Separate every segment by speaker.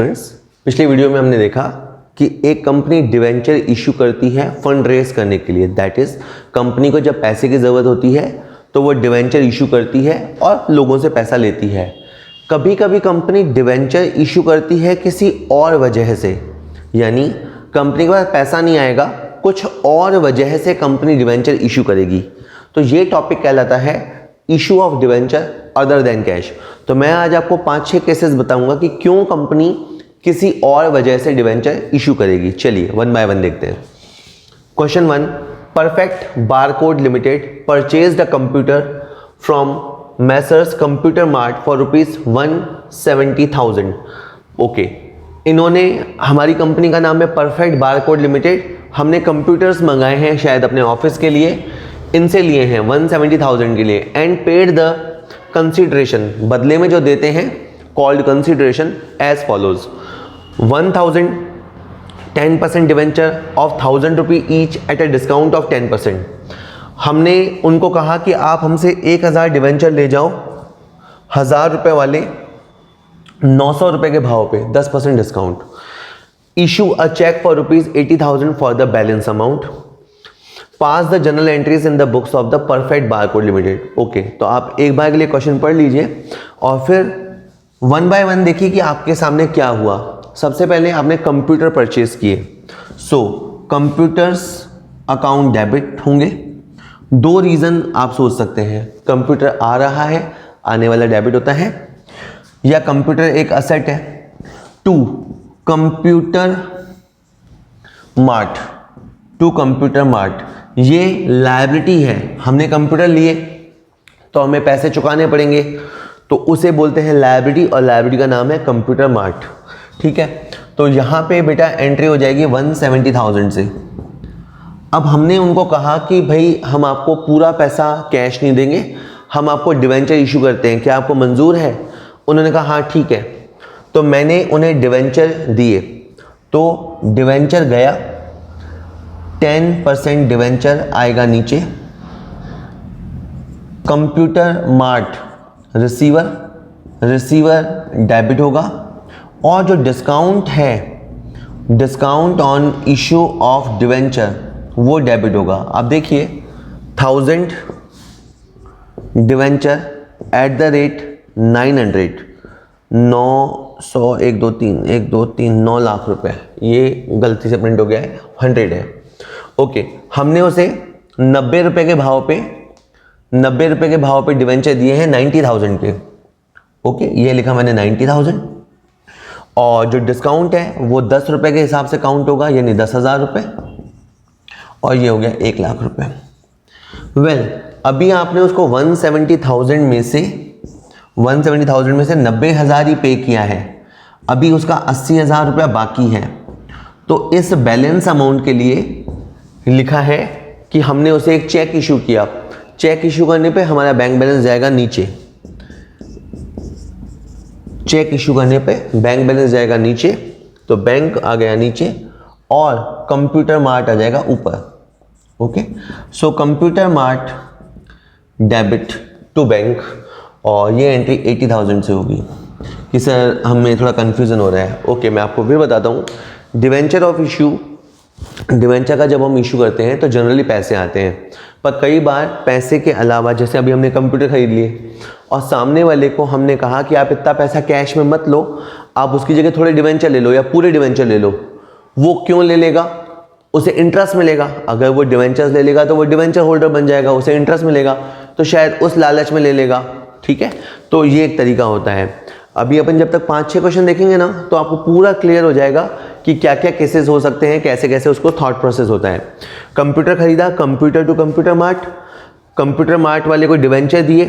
Speaker 1: पिछले वीडियो में हमने देखा कि एक कंपनी डिवेंचर इशू करती है फंड रेज करने के लिए। दैट इज कंपनी को जब पैसे की ज़रूरत होती है तो वो डिवेंचर इशू करती है और लोगों से पैसा लेती है। कभी कभी कंपनी डिवेंचर इशू करती है किसी और वजह से, यानी कंपनी के पास पैसा नहीं आएगा, कुछ और वजह से कंपनी डिवेंचर इशू करेगी। तो ये टॉपिक कहलाता है issue of debenture other than cash. तो मैं आज आपको 5-6 केसेस बताऊंगा कि क्यों कंपनी किसी और वजह से डिवेंचर इशू करेगी। चलिए वन बाय वन देखते हैं। Question 1, perfect barcode limited purchased a computer from Messrs computer mart for ₹170,000। Okay, इन्होंने, हमारी कंपनी का नाम है परफेक्ट बारकोड लिमिटेड, हमने कंप्यूटर्स मंगाए हैं शायद अपने ऑफिस के लिए, इनसे लिए हैं 170,000 के लिए, एंड पेड द कंसिडरेशन, बदले में जो देते हैं called consideration as follows. 1,000 10% debenture of ₹1,000 each at a discount of 10%। हमने उनको कहा कि आप हमसे 1,000 डिवेंचर ले जाओ, ₹1,000 वाले 900 रुपये के भाव पे 10% discount. Issue a cheque for ₹80,000 for the balance amount. Pass the general entries in the books of the perfect barcode limited. Okay, तो आप एक बार के लिए क्वेश्चन पढ़ लीजिए और फिर वन बाय वन देखिए कि आपके सामने क्या हुआ। सबसे पहले आपने कंप्यूटर परचेज किए, सो कंप्यूटर्स अकाउंट डेबिट होंगे। 2 रीज़न आप सोच सकते हैं, कंप्यूटर आ रहा है, आने वाला डेबिट होता है, या कंप्यूटर एक असेट है। 2, computer mart, to computer mart, ये लायबिलिटी है। हमने कंप्यूटर लिए तो हमें पैसे चुकाने पड़ेंगे, तो उसे बोलते हैं लायबिलिटी, और लायबिलिटी का नाम है कंप्यूटर मार्ट। ठीक है, तो यहाँ पे बेटा एंट्री हो जाएगी 170,000 से। अब हमने उनको कहा कि भाई हम आपको पूरा पैसा कैश नहीं देंगे, हम आपको डिवेंचर इशू करते हैं, क्या आपको मंजूर है? उन्होंने कहा हाँ ठीक है। तो मैंने उन्हें डिवेंचर दिए, तो डिवेंचर गया, 10% डिवेंचर आएगा नीचे, कंप्यूटर मार्ट रिसीवर डेबिट होगा, और जो डिस्काउंट है, discount on issue of debenture, वो डेबिट होगा। अब देखिए 1000 debenture at the rate 900, 900, 1 2 3 9 lakh रुपए, ये गलती से प्रिंट हो गया है, 100 है। ओके, हमने उसे 90 रुपए के भाव पे डिवेंचर दिए हैं 90,000 के। ओके, ये लिखा मैंने 90,000, और जो डिस्काउंट है वो 10 रुपए के हिसाब से काउंट होगा, यानी 10,000 रुपये, और ये हो गया 1 लाख रुपए। वेल, अभी आपने उसको 170,000 में से 90,000 ही पे किया है, अभी उसका 80,000 रुपया बाकी है। तो इस बैलेंस अमाउंट के लिए लिखा है कि हमने उसे एक चेक इशू किया। चेक इशू करने पे हमारा बैंक बैलेंस जाएगा नीचे, चेक इशू करने पे बैंक बैलेंस जाएगा नीचे, तो बैंक आ गया नीचे और कंप्यूटर मार्ट आ जाएगा ऊपर। Okay, so computer mart debit to bank, और ये एंट्री 80,000 से होगी। कि सर हमें थोड़ा कन्फ्यूज़न हो रहा है। ओके, मैं आपको फिर बताता हूँ। डिवेंचर ऑफ इशू, डिवेंचर का जब हम इशू करते हैं तो जनरली पैसे आते हैं, पर कई बार पैसे के अलावा, जैसे अभी हमने कंप्यूटर खरीद लिए और सामने वाले को हमने कहा कि आप इतना पैसा कैश में मत लो, आप उसकी जगह थोड़े डिवेंचर ले लो या पूरे डिवेंचर ले लो। वो क्यों ले लेगा? उसे इंटरेस्ट मिलेगा। अगर वो डिवेंचर्स ले लेगा तो वो डिवेंचर होल्डर बन जाएगा, उसे इंटरेस्ट मिलेगा, तो शायद उस लालच में ले लेगा। ठीक है, तो ये एक तरीका होता है। अभी अपन जब तक 5-6 क्वेश्चन देखेंगे ना, तो आपको पूरा क्लियर हो जाएगा कि क्या क्या केसेस हो सकते हैं, कैसे कैसे उसको थॉट प्रोसेस होता है। कंप्यूटर खरीदा, कंप्यूटर टू कंप्यूटर मार्ट वाले को डिवेंचर दिए,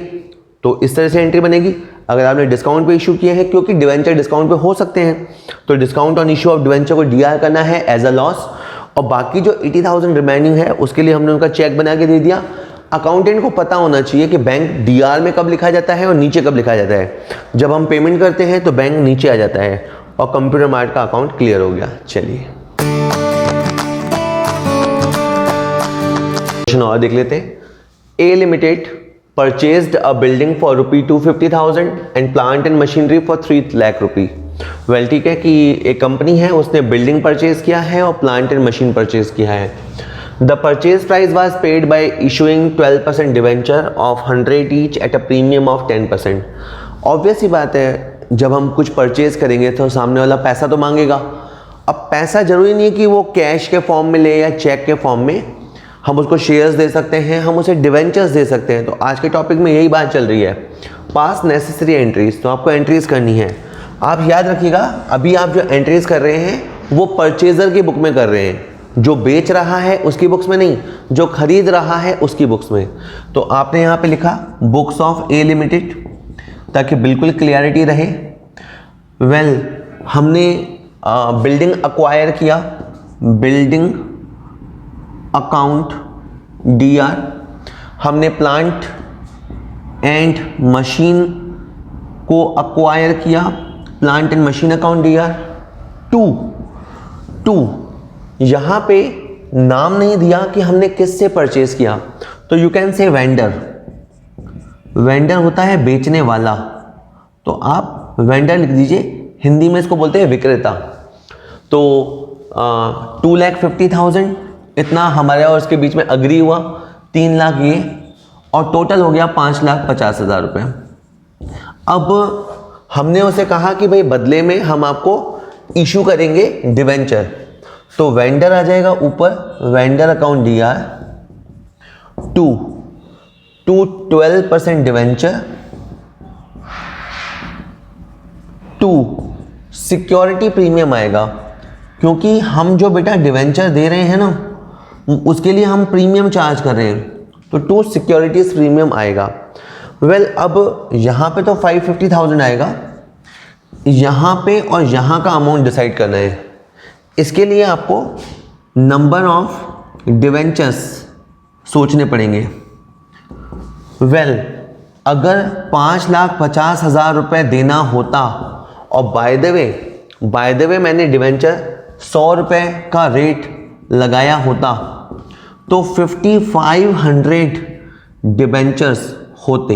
Speaker 1: तो इस तरह से एंट्री बनेगी। अगर आपने डिस्काउंट पे इशू किए हैं, क्योंकि डिवेंचर डिस्काउंट पे हो सकते हैं, तो discount on issue of debenture को डीआर करना है एज अ लॉस, और बाकी जो 80,000 रिमेनिंग है उसके लिए हमने उनका चेक बना के दे दिया। अकाउंटेंट को पता होना चाहिए कि बैंक डीआर में कब लिखा जाता है और नीचे कब लिखा जाता है। जब हम पेमेंट करते हैं तो बैंक नीचे आ जाता है, और कंप्यूटर मार्ट का अकाउंट क्लियर हो गया। चलिए क्वेश्चन और देख लेते हैं। A limited purchased a building for ₹250,000 and plant and machinery for ₹3 lakh. Well ठीक है कि एक कंपनी है, उसने बिल्डिंग परचेज किया है और प्लांट एंड मशीन परचेज किया है। The purchase price was paid by issuing 12% debenture of 100 each at a premium of 10%। Obvious ही बात है, जब हम कुछ परचेज करेंगे तो सामने वाला पैसा तो मांगेगा। अब पैसा जरूरी नहीं है कि वो कैश के फॉर्म में ले या चेक के फॉर्म में, हम उसको शेयर्स दे सकते हैं, हम उसे डिवेंचर्स दे सकते हैं। तो आज के टॉपिक में यही बात चल रही है, पास नेसेसरी एंट्रीज। तो आपको एंट्रीज करनी है। आप याद रखिएगा, अभी आप जो एंट्रीज कर रहे हैं वो परचेजर की बुक में कर रहे हैं, जो बेच रहा है उसकी बुक्स में नहीं, जो खरीद रहा है उसकी बुक्स में। तो आपने यहाँ पे लिखा बुक्स ऑफ ए लिमिटेड, ताकि बिल्कुल क्लियरिटी रहे। वेल हमने बिल्डिंग अक्वायर किया, बिल्डिंग अकाउंट DR। हमने प्लांट एंड मशीन को अक्वायर किया, plant and machine account DR। To यहां पे नाम नहीं दिया कि हमने किससे परचेज किया, तो you can say vendor. Vendor होता है बेचने वाला, तो आप वेंडर लिख दीजिए, हिंदी में इसको बोलते हैं विक्रेता। तो 2,50,000 इतना हमारे और उसके बीच में अग्री हुआ, 3 लाख ये, और टोटल हो गया 5,50,000 रुपये। अब हमने उसे कहा कि भाई बदले में हम आपको इशू करेंगे डिवेंचर, तो वेंडर आ जाएगा ऊपर, vendor account DR। To 12% debenture. To security premium आएगा, क्योंकि हम जो बेटा डिवेंचर दे रहे हैं ना, उसके लिए हम प्रीमियम चार्ज कर रहे हैं, तो 2 सिक्योरिटीज प्रीमियम आएगा। वेल अब यहाँ पे तो 550,000 आएगा, यहाँ पे और यहाँ का अमाउंट डिसाइड करना है। इसके लिए आपको नंबर ऑफ डिवेंचर्स सोचने पड़ेंगे। वेल अगर 5,50,000 रुपये देना होता, और बाय द वे मैंने डिवेंचर 100 रुपये का रेट लगाया होता, तो 5,500 डिवेंचर्स होते।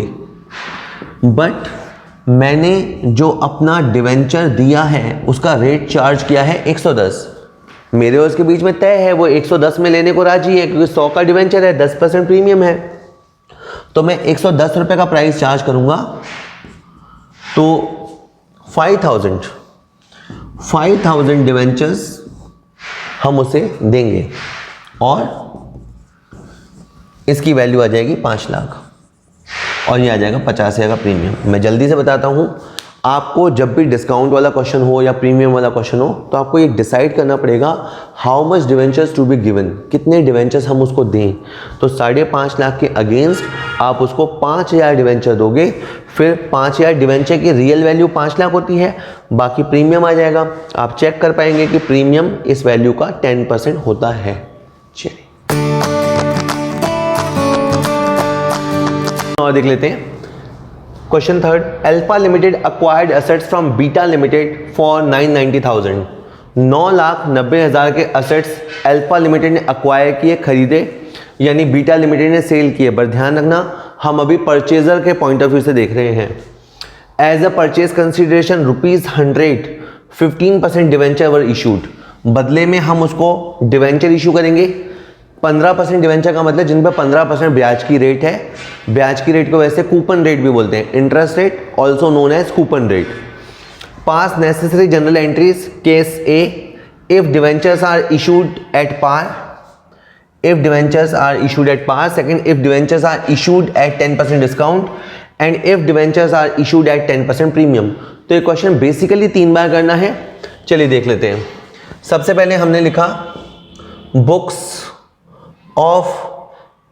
Speaker 1: बट मैंने जो अपना डिवेंचर दिया है उसका रेट चार्ज किया है 110। मेरे और उसके बीच में तय है, वो 110 में लेने को राजी है, क्योंकि 100 का डिवेंचर है, 10% प्रीमियम है, तो मैं 110 रुपये का प्राइस चार्ज करूंगा। तो 5,000 डिवेंचर्स हम उसे देंगे, और इसकी वैल्यू आ जाएगी 5 लाख, और ये आ जाएगा 50,000 का प्रीमियम। मैं जल्दी से बताता हूँ आपको, जब भी डिस्काउंट वाला क्वेश्चन हो या प्रीमियम वाला क्वेश्चन हो, तो आपको ये डिसाइड करना पड़ेगा how much debentures to be given, कितने डिवेंचर्स हम उसको दें। तो 5.5 लाख के अगेंस्ट आप उसको 5,000 डिवेंचर दोगे, फिर 5,000 डिवेंचर की रियल वैल्यू 5 लाख होती है, बाकी प्रीमियम आ जाएगा। आप चेक कर पाएंगे कि प्रीमियम इस वैल्यू का 10% होता है। चलिए और देख लेते हैं question third. Alpha limited acquired assets from beta limited for 990,000। 9,90,000 के एसेट्स अल्फा लिमिटेड ने अक्वायर किए, खरीदे, यानी बीटा लिमिटेड ने सेल किए। पर ध्यान रखना, हम अभी परचेजर के पॉइंट ऑफ व्यू से देख रहे हैं। As a purchase consideration ₹100, 15% debenture were issued. बदले में हम उसको डिवेंचर इशू करेंगे। 15% डिवेंचर का मतलब जिन पर 15% ब्याज की रेट है। ब्याज की रेट को वैसे कूपन रेट भी बोलते हैं, interest rate also known as coupon rate. Pass necessary general entries case A, if debentures are issued at par, if debentures are issued at par. Second, if debentures are issued at 10% discount, and if debentures are issued at 10% premium. तो ये question basically 3 बार करना है। चलिए देख लेते हैं। सबसे पहले हमने लिखा बुक्स ऑफ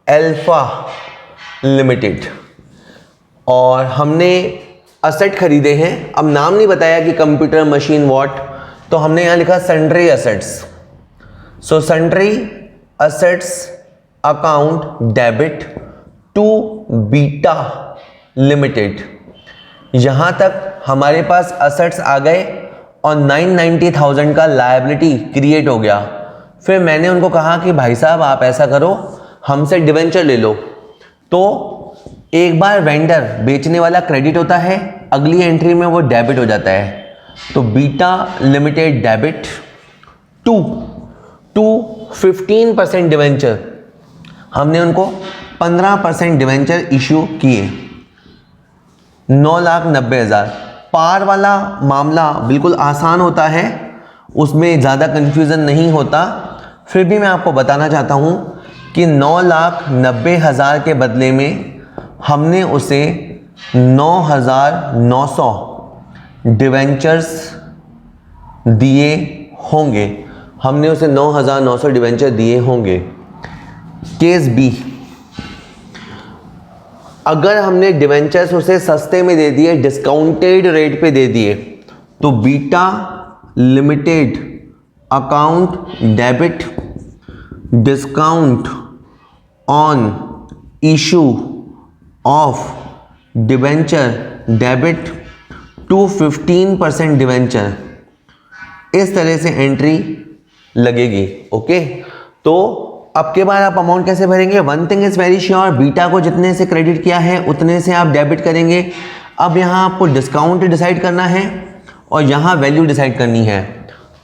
Speaker 1: अल्फा लिमिटेड, और हमने असेट खरीदे हैं। अब नाम नहीं बताया कि कंप्यूटर, मशीन, वॉट, तो हमने यहाँ लिखा sundry assets. So sundry assets account debit to beta limited. यहां तक हमारे पास असेट्स आ गए और 990,000 का लायबिलिटी क्रिएट हो गया। फिर मैंने उनको कहा कि भाई साहब आप ऐसा करो, हमसे डिवेंचर ले लो। तो एक बार वेंडर बेचने वाला क्रेडिट होता है, अगली एंट्री में वो डेबिट हो जाता है। तो beta limited debit to 15% debenture, हमने उनको 15% डिवेंचर इश्यू किए, 9,90,000। पार वाला मामला बिल्कुल आसान होता है, उसमें ज़्यादा कन्फ्यूज़न नहीं होता, फिर भी मैं आपको बताना चाहता हूँ कि 9,90,000 के बदले में हमने उसे 9,900 डिवेंचर्स दिए होंगे, हमने उसे 9,900 डिवेंचर दिए होंगे। केस बी, अगर हमने डिवेंचर्स उसे सस्ते में दे दिए, डिस्काउंटेड रेट पे दे दिए, तो beta limited account debit discount on issue of debenture debit to 15% debenture, इस तरह से एंट्री लगेगी। ओके, तो अब के बाद आप अमाउंट कैसे भरेंगे? One thing is very sure, beta को जितने से क्रेडिट किया है उतने से आप डेबिट करेंगे। अब यहाँ आपको डिस्काउंट डिसाइड करना है और यहाँ वैल्यू डिसाइड करनी है।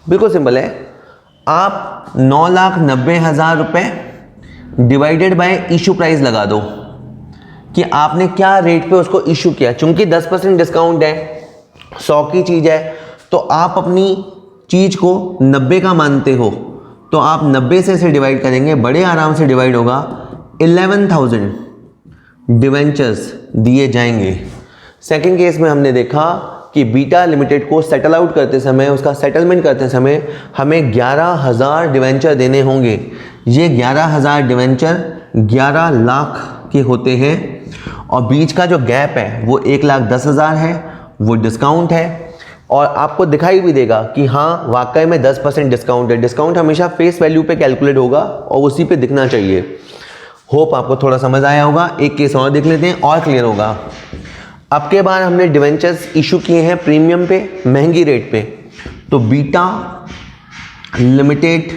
Speaker 1: बिल्कुल सिंपल है, आप 9,90,000 रुपये डिवाइडेड बाय इशू प्राइस लगा दो कि आपने क्या रेट पे उसको इशू किया। चूंकि 10% डिस्काउंट है, 100 की चीज़ है, तो आप अपनी चीज़ को 90 का मानते हो, तो आप 90 से इसे डिवाइड करेंगे, बड़े आराम से डिवाइड होगा, 11,000 डिवेंचर्स दिए जाएंगे। सेकंड केस में हमने देखा कि बीटा लिमिटेड को सेटल आउट करते समय, उसका सेटलमेंट करते समय हमें 11,000 डिवेंचर देने होंगे। ये 11,000 डिवेंचर 11 लाख के होते हैं और बीच का जो गैप है वो 1,10,000 है, वो डिस्काउंट है। और आपको दिखाई भी देगा कि हाँ वाकई में 10% डिस्काउंट है। डिस्काउंट हमेशा फेस वैल्यू पे कैलकुलेट होगा और उसी पे दिखना चाहिए। होप आपको थोड़ा समझ आया होगा। एक केस और देख लेते हैं और क्लियर होगा। अब के बाद हमने डिवेंचर्स इशू किए हैं प्रीमियम पे, महंगी रेट पे, तो beta limited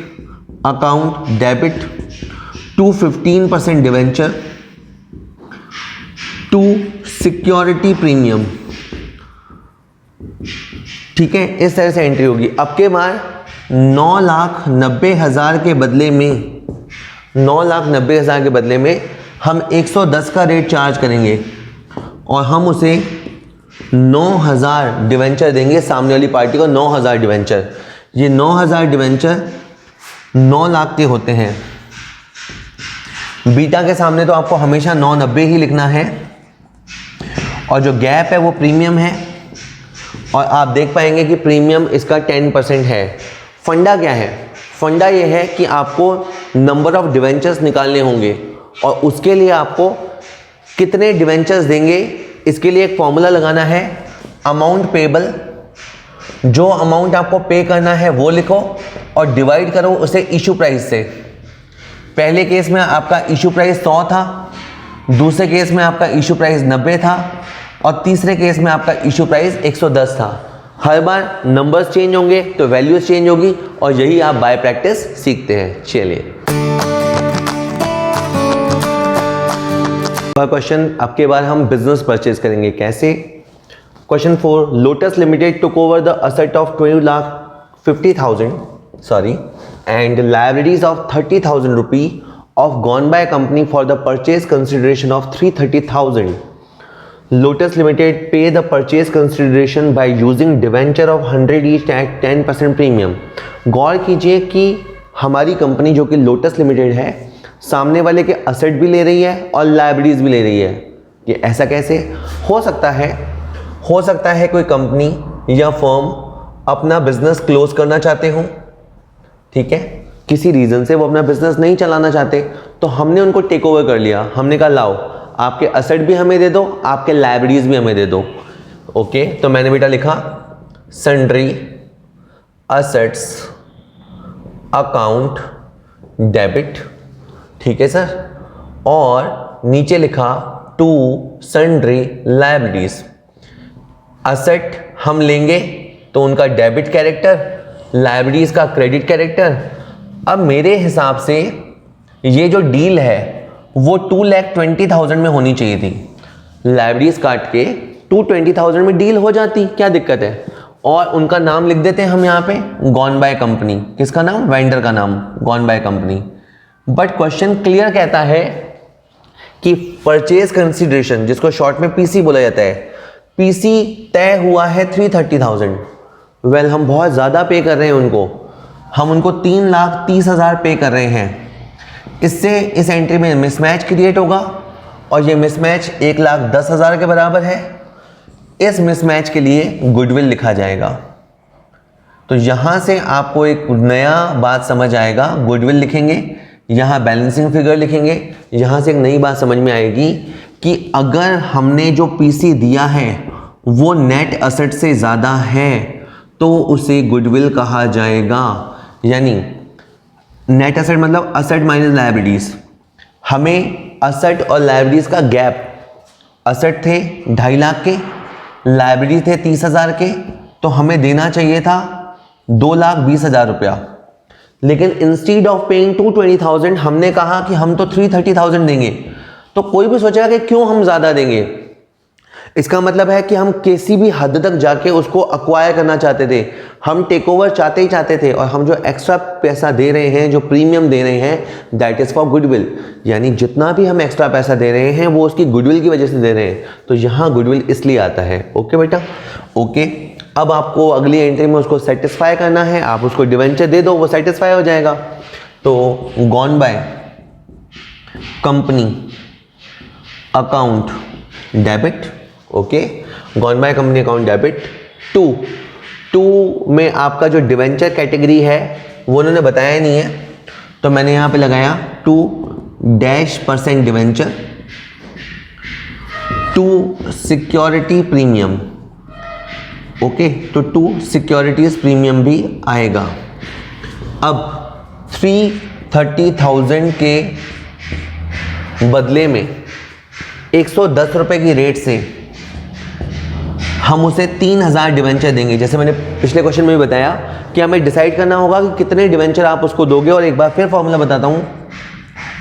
Speaker 1: account debit to 15% debenture to security premium. ठीक है, इस तरह से एंट्री होगी। अब के बाद 9,90,000 के बदले में 9,90,000 के बदले में हम 110 का रेट चार्ज करेंगे और हम उसे 9,000 डिवेंचर देंगे सामने वाली पार्टी को। 9,000 डिवेंचर, ये 9,000 डिवेंचर 9 लाख के होते हैं। बीटा के सामने तो आपको हमेशा 990 ही लिखना है और जो गैप है वो प्रीमियम है और आप देख पाएंगे कि प्रीमियम इसका 10% है। फंडा क्या है? फंडा ये है कि आपको नंबर ऑफ डिवेंचर्स निकालने होंगे और उसके लिए आपको कितने डिवेंचर्स देंगे इसके लिए एक फॉर्मूला लगाना है, अमाउंट पेबल। जो अमाउंट आपको पे करना है वो लिखो और डिवाइड करो उसे इशू प्राइस से। पहले केस में आपका इशू प्राइस 100 था, दूसरे केस में आपका इशू प्राइस 90 था और तीसरे केस में आपका इशू प्राइस 110 था। हर बार नंबर्स चेंज होंगे तो वैल्यूज चेंज होगी और यही आप बाय प्रैक्टिस सीखते हैं। चलिए क्वेश्चन, अब के बाद हम बिजनेस परचेज करेंगे। कैसे? Question 4, lotus limited took over the asset of 20,50,000 and liabilities of 30,000 rupee of gone by company for the purchase consideration of 330,000. Lotus Limited pay the purchase consideration by using debenture of 100 each at 10% premium. गौर कीजिए कि हमारी company जो कि lotus limited है सामने वाले के asset भी ले रही है और लाइबिलिटीज भी ले रही है। ये ऐसा कैसे हो सकता है? हो सकता है कोई कंपनी या फर्म अपना बिजनेस क्लोज करना चाहते हो, ठीक है, किसी रीजन से वो अपना बिजनेस नहीं चलाना चाहते, तो हमने उनको टेक ओवर कर लिया। हमने कहा लाओ आपके असेट भी हमें दे दो, आपके लाइबिलिटीज भी हमें दे दो। ओके, तो मैंने बेटा लिखा सन्ड्री असेट्स अकाउंट डेबिट, ठीक है सर, और नीचे लिखा टू सन्ड्री लाइबिलिटीज। असेट हम लेंगे तो उनका डेबिट कैरेक्टर, लाइबिलिटीज का क्रेडिट कैरेक्टर। अब मेरे हिसाब से ये जो डील है वो 2,20,000 में होनी चाहिए थी। लाइबिलिटीज काट के 220,000 में डील हो जाती, क्या दिक्कत है? और उनका नाम लिख देते हैं हम यहाँ पे गॉन बाय कंपनी। किसका नाम? वेंडर का नाम gone by company. But question clear कहता है कि परचेज कंसिडरेशन, जिसको शॉर्ट में पीसी बोला जाता है, पीसी तय हुआ है 330,000। वेल हम बहुत ज़्यादा पे कर रहे हैं उनको, हम उनको 3,30,000 पे कर रहे हैं। इससे इस एंट्री में मिसमैच क्रिएट होगा और ये मिसमैच 1,10,000 के बराबर है। इस मिसमैच के लिए गुडविल लिखा जाएगा। तो यहाँ से आपको एक नया बात समझ आएगा। गुडविल लिखेंगे, यहाँ बैलेंसिंग फिगर लिखेंगे। यहाँ से एक नई बात समझ में आएगी कि अगर हमने जो पीसी दिया है वो नेट असेट से ज़्यादा है तो उसे गुडविल कहा जाएगा। यानी नेट असेट मतलब असेट माइनस लायबिलिटीज। हमें असेट और लायबिलिटीज का गैप, असेट थे 2.5 लाख के, लायबिलिटी थे 30,000 के, तो हमें देना चाहिए था 2,20,000 रुपया। लेकिन इंस्टीड ऑफ पेइंग 220,000 हमने कहा कि हम तो 330,000 देंगे। तो कोई भी सोचेगा कि क्यों हम ज़्यादा देंगे। इसका मतलब है कि हम किसी भी हद तक जाके उसको अक्वायर करना चाहते थे, हम टेक ओवर चाहते ही चाहते थे। और हम जो एक्स्ट्रा पैसा दे रहे हैं, जो प्रीमियम दे रहे हैं, दैट इज़ फॉर गुडविल। यानी जितना भी हम एक्स्ट्रा पैसा दे रहे हैं वो उसकी गुडविल की वजह से दे रहे हैं। तो यहाँ गुडविल इसलिए आता है। ओके बेटा, ओके। अब आपको अगली एंट्री में उसको सेटिस्फाई करना है। आप उसको डिवेंचर दे दो, वो सेटिस्फाई हो जाएगा। तो gone by company account debit, okay, gone by company account debit. To में आपका जो डिवेंचर कैटेगरी है वो उन्होंने बताया ही नहीं है, तो मैंने यहाँ पे लगाया 2% डिवेंचर, 2 सिक्योरिटी प्रीमियम। ओके, तो 2 सिक्योरिटीज प्रीमियम भी आएगा। अब 330,000 के बदले में 110 रुपये की रेट से हम उसे 3,000 डिवेंचर देंगे। जैसे मैंने पिछले क्वेश्चन में भी बताया कि हमें डिसाइड करना होगा कि कितने डिवेंचर आप उसको दोगे। और एक बार फिर फॉर्मूला बताता हूँ।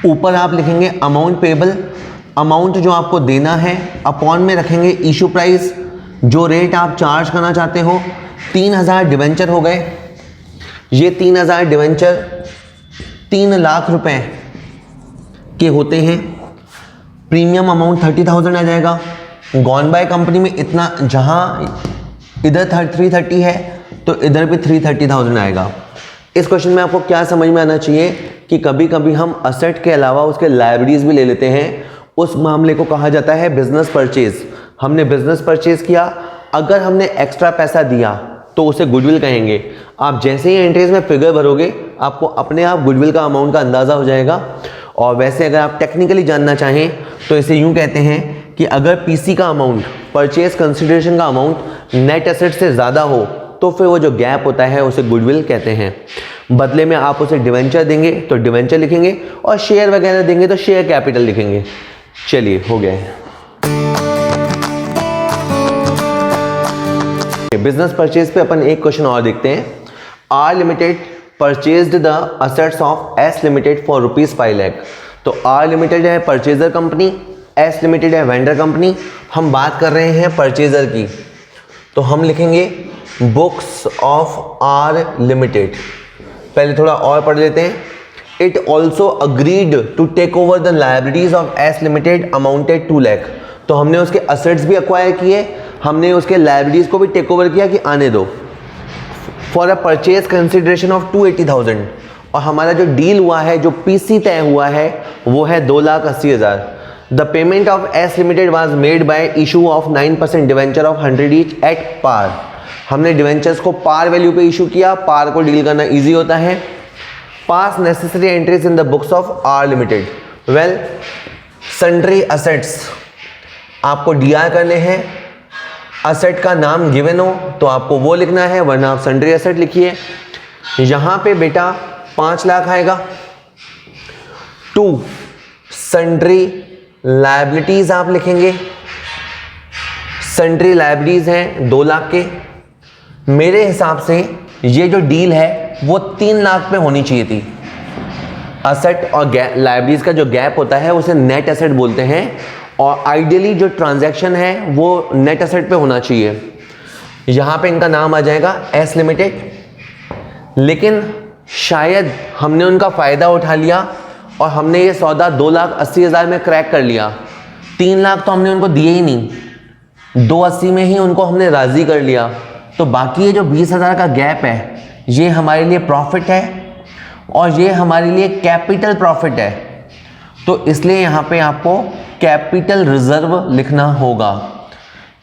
Speaker 1: ऊपर आप लिखेंगे अमाउंट पेबल, अमाउंट जो आपको देना है, अपॉन में रखेंगे इशू प्राइस, जो रेट आप चार्ज करना चाहते हो। 3,000 डिवेंचर हो गए। ये 3,000 डिवेंचर 3 लाख रुपए के होते हैं। प्रीमियम अमाउंट 30,000 आ जाएगा। गॉन बाय कंपनी में इतना, जहाँ इधर 330 है तो इधर भी 330,000 आएगा। इस क्वेश्चन में आपको क्या समझ में आना चाहिए कि कभी कभी हम असेट के अलावा उसके लायबिलिटीज भी ले लेते हैं। उस मामले को कहा जाता है बिजनेस परचेज। हमने बिजनेस परचेज किया, अगर हमने एक्स्ट्रा पैसा दिया तो उसे गुडविल कहेंगे। आप जैसे ही एंट्रीज में फिगर भरोगे आपको अपने आप गुडविल का अमाउंट का अंदाज़ा हो जाएगा। और वैसे अगर आप टेक्निकली जानना चाहें तो इसे यूं कहते हैं कि अगर पीसी का अमाउंट, परचेज कंसिडरेशन का अमाउंट नेट एसेट से ज़्यादा हो तो फिर वो जो गैप होता है उसे गुडविल कहते हैं। बदले में आप उसे डिवेंचर देंगे तो डिवेंचर लिखेंगे, और शेयर वगैरह देंगे तो शेयर कैपिटल लिखेंगे। चलिए, हो गया है। बिजनेस परचेज पे अपन एक क्वेश्चन और देखते हैं। R limited purchased the assets of S limited for ₹5 lakh. तो आर लिमिटेड है परचेजर कंपनी, एस लिमिटेड है वेंडर कंपनी। हम बात कर रहे हैं परचेजर की, तो हम लिखेंगे बुक्स ऑफ आर लिमिटेड। पहले थोड़ा और पढ़ लेते हैं। It also agreed to take over the liabilities of S limited amounted 2 lakh. तो हमने उसके असेट्स भी अक्वायर किए, हमने उसके लायबिलिटीज को भी टेक ओवर किया कि आने दो, for a purchase consideration of 280,000। और हमारा जो डील हुआ है, जो पीसी तय हुआ है, वो है 2,80,000। The payment of S limited was made by issue of 9% debenture of 100 each at par. हमने डिवेंचर्स को पार वैल्यू पे इशू किया। पार को डील करना ईजी होता है। Pass necessary entries in the books of R limited. Well, sundry assets आपको DR करने हैं। असेट का नाम गिवन हो तो आपको वो लिखना है, वरना आप सन्ड्री असेट लिखिए। यहां पे बेटा 5 लाख आएगा। 2 सन्ड्री लायबिलिटीज आप लिखेंगे। सन्ड्री लायबिलिटीज हैं 2 लाख के। मेरे हिसाब से ये जो डील है वो 3 लाख पे होनी चाहिए थी। असेट और लायबिलिटीज का जो गैप होता है उसे नेट एसेट बोलते हैं, और आइडियली जो ट्रांजैक्शन है वो नेट एसेट पे होना चाहिए। यहाँ पे इनका नाम आ जाएगा एस लिमिटेड। लेकिन शायद हमने उनका फ़ायदा उठा लिया और हमने ये सौदा 2,80,000 में क्रैक कर लिया। 3 लाख तो हमने उनको दिए ही नहीं, 280 में ही उनको हमने राज़ी कर लिया। तो बाकी ये जो 20,000 का गैप है, ये हमारे लिए प्रॉफिट है और ये हमारे लिए कैपिटल प्रॉफिट है। तो इसलिए यहाँ पे आपको कैपिटल रिजर्व लिखना होगा।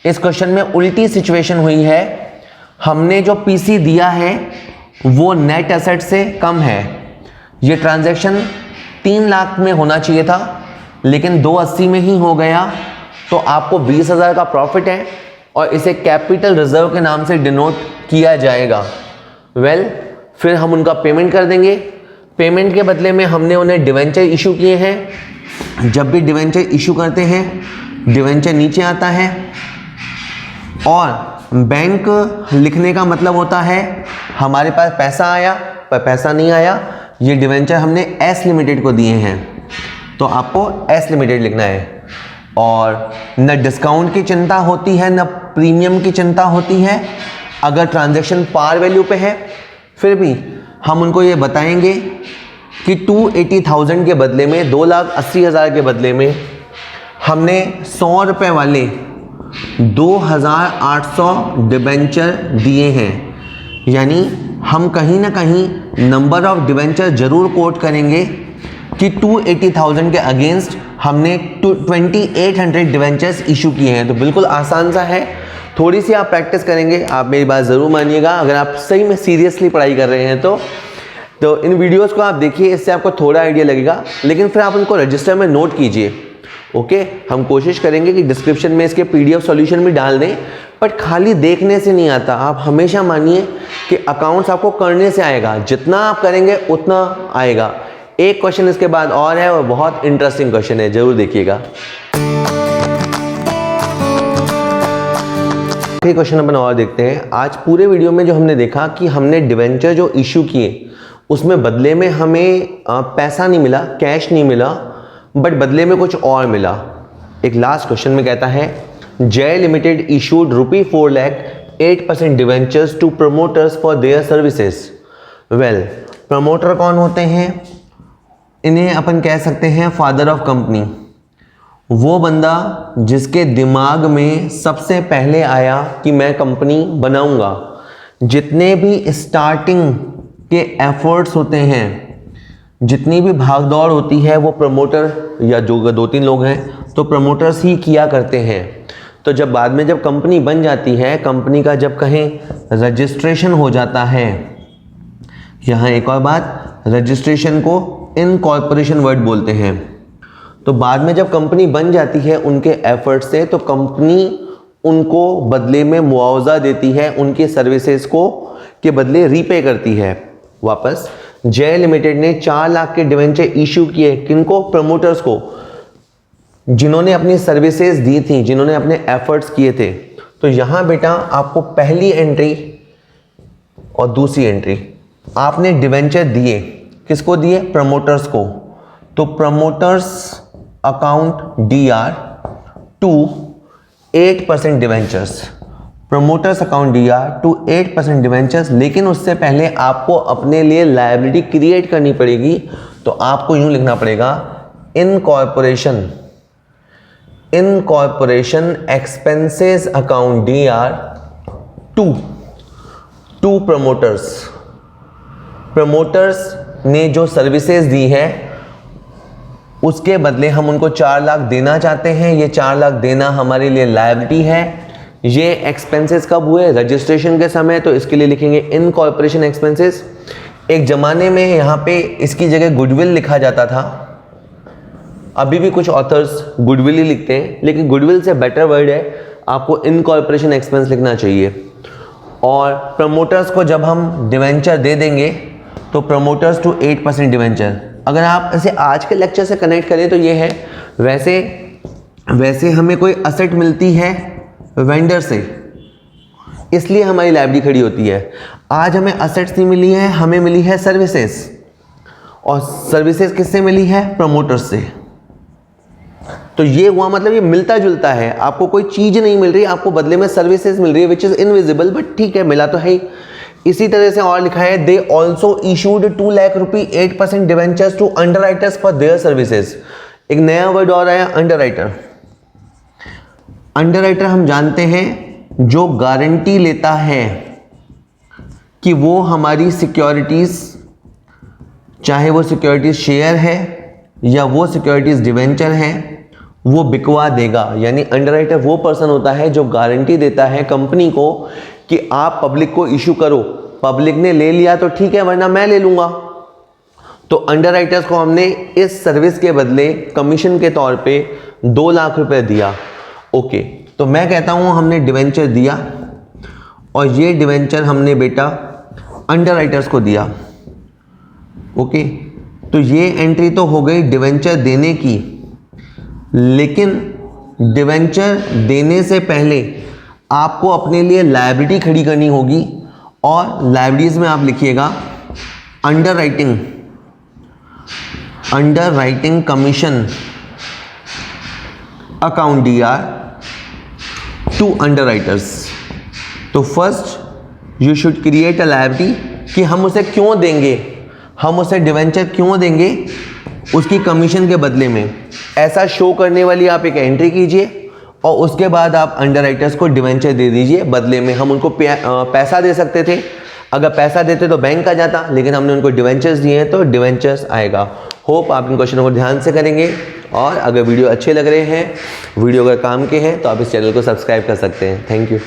Speaker 1: इस क्वेश्चन में उल्टी सिचुएशन हुई है, हमने जो पीसी दिया है वो नेट एसेट से कम है। ये ट्रांजैक्शन 3 लाख में होना चाहिए था लेकिन 280 में ही हो गया, तो आपको 20,000 का प्रॉफिट है और इसे कैपिटल रिजर्व के नाम से डिनोट किया जाएगा। फिर हम उनका पेमेंट कर देंगे। पेमेंट के बदले में हमने उन्हें डिवेंचर इशू किए हैं। जब भी डिवेंचर इशू करते हैं, डिवेंचर नीचे आता है और बैंक लिखने का मतलब होता है हमारे पास पैसा आया पर पैसा नहीं आया। ये डिवेंचर हमने एस लिमिटेड को दिए हैं, तो आपको एस लिमिटेड लिखना है। और न डिस्काउंट की चिंता होती है न प्रीमियम की चिंता होती है। अगर ट्रांजैक्शन पार वैल्यू पे है फिर भी हम उनको ये बताएंगे कि 280,000 के बदले में, 2,80,000 के बदले में हमने 100 रुपये वाले 2,800 डिबेंचर दिए हैं। यानी हम कहीं ना कहीं नंबर ऑफ डिबेंचर जरूर कोट करेंगे कि 280,000 के अगेंस्ट हमने 2,800 डिबेंचर्स इशू किए हैं। तो बिल्कुल आसान सा है, थोड़ी सी आप प्रैक्टिस करेंगे, आप मेरी बात ज़रूर मानिएगा। अगर आप सही में सीरियसली पढ़ाई कर रहे हैं तो इन वीडियोस को आप देखिए, इससे आपको थोड़ा आइडिया लगेगा। लेकिन फिर आप उनको रजिस्टर में नोट कीजिए। ओके, हम कोशिश करेंगे कि डिस्क्रिप्शन में इसके PDF सॉल्यूशन भी डाल दें, बट खाली देखने से नहीं आता। आप हमेशा मानिए कि अकाउंट्स आपको करने से आएगा, जितना आप करेंगे उतना आएगा। एक क्वेश्चन इसके बाद और है और बहुत इंटरेस्टिंग क्वेश्चन है, जरूर देखिएगा। एक क्वेश्चन अपन और देखते हैं। आज पूरे वीडियो में जो हमने देखा कि हमने डिवेंचर जो इशू किए उसमें बदले में हमें पैसा नहीं मिला, कैश नहीं मिला, बट बदले में कुछ और मिला। एक लास्ट क्वेश्चन में कहता है J limited issued ₹4 lakh 8% debentures to promoters for their services. Promoter कौन होते हैं? इन्हें अपन कह सकते हैं फादर ऑफ कंपनी। वो बंदा जिसके दिमाग में सबसे पहले आया कि मैं कंपनी बनाऊंगा। जितने भी स्टार्टिंग के एफर्ट्स होते हैं, जितनी भी भागदौड़ होती है, वो प्रमोटर या जो 2-3 लोग हैं तो प्रमोटर्स ही किया करते हैं। तो जब बाद में जब कंपनी बन जाती है, कंपनी का जब कहीं रजिस्ट्रेशन हो जाता है, यहाँ एक और बात, रजिस्ट्रेशन को इनकॉर्पोरेशन वर्ड बोलते हैं। तो बाद में जब कंपनी बन जाती है उनके एफर्ट से, तो कंपनी उनको बदले में मुआवजा देती है, उनके सर्विसेज को के बदले रीपे करती है वापस। जय लिमिटेड ने 4 लाख के डिवेंचर इशू किए, किनको? प्रमोटर्स को, जिन्होंने अपनी सर्विसेज दी थी, जिन्होंने अपने एफर्ट्स किए थे। तो यहाँ बेटा आपको पहली एंट्री और दूसरी एंट्री, आपने डिवेंचर दिए, किसको दिए? प्रमोटर्स को। तो promoters account DR to 8% debentures, promoters account DR to 8% debentures. लेकिन उससे पहले आपको अपने लिए लायबिलिटी क्रिएट करनी पड़ेगी। तो आपको यूं लिखना पड़ेगा incorporation expenses account DR to promoters ने जो सर्विसेज दी है उसके बदले हम उनको 4 लाख देना चाहते हैं। ये 4 लाख देना हमारे लिए लायबिलिटी है। ये एक्सपेंसेस कब हुए? रजिस्ट्रेशन के समय। तो इसके लिए लिखेंगे इनकॉर्पोरेशन एक्सपेंसेस। एक ज़माने में यहाँ पे इसकी जगह गुडविल लिखा जाता था, अभी भी कुछ ऑथर्स गुडविल ही लिखते हैं, लेकिन गुडविल से बेटर वर्ड है, आपको इनकॉर्पोरेशन एक्सपेंस लिखना चाहिए। और प्रमोटर्स को जब हम डिवेंचर दे देंगे तो प्रमोटर्स टू 8% डिवेंचर। अगर आप इसे आज के लेक्चर से कनेक्ट करें तो ये है, वैसे हमें कोई असेट मिलती है वेंडर से, इसलिए हमारी लायबिलिटी खड़ी होती है। आज हमें असेट्स नहीं मिली है, हमें मिली है सर्विसेज, और सर्विसेज किससे मिली है? प्रमोटर्स से। तो ये हुआ, मतलब ये मिलता जुलता है, आपको कोई चीज़ नहीं मिल रही, आपको बदले में सर्विसेज मिल रही है विच इज़ इनविजिबल, बट ठीक है मिला तो है ही। इसी तरह से और लिखा है they also issued 2 lakh rupee 8% debentures to underwriters for their services. एक नया वर्ड और आया, अंडरराइटर। अंडरराइटर हम जानते हैं जो गारंटी लेता है कि वो हमारी सिक्योरिटीज, चाहे वो सिक्योरिटीज शेयर है या वो सिक्योरिटीज डिवेंचर है, वो बिकवा देगा। यानी अंडरराइटर वो पर्सन होता है जो गारंटी देता है कंपनी को कि आप पब्लिक को इशू करो, पब्लिक ने ले लिया तो ठीक है वरना मैं ले लूंगा। तो अंडरराइटर्स को हमने इस सर्विस के बदले कमीशन के तौर पे 2 लाख रुपए दिया। ओके, तो मैं कहता हूं हमने डिवेंचर दिया और ये डिवेंचर हमने बेटा अंडरराइटर्स को दिया। ओके, तो ये एंट्री तो हो गई डिवेंचर देने की, लेकिन डिवेंचर देने से पहले आपको अपने लिए लायबिलिटी खड़ी करनी होगी, और लायबिलिटीज में आप लिखिएगा underwriting commission account DR to underwriters. तो first you should create a liability कि हम उसे क्यों देंगे, हम उसे डिवेंचर क्यों देंगे उसकी कमीशन के बदले में, ऐसा शो करने वाली आप एक एंट्री कीजिए और उसके बाद आप अंडरराइटर्स को डिवेंचर दे दीजिए। बदले में हम उनको पैसा दे सकते थे, अगर पैसा देते तो बैंक आ जाता, लेकिन हमने उनको डिवेंचर्स दिए हैं तो डिवेंचर्स आएगा। होप आप इन क्वेश्चनों को ध्यान से करेंगे, और अगर वीडियो अच्छे लग रहे हैं, वीडियो अगर काम के हैं, तो आप इस चैनल को सब्सक्राइब कर सकते हैं। Thank you.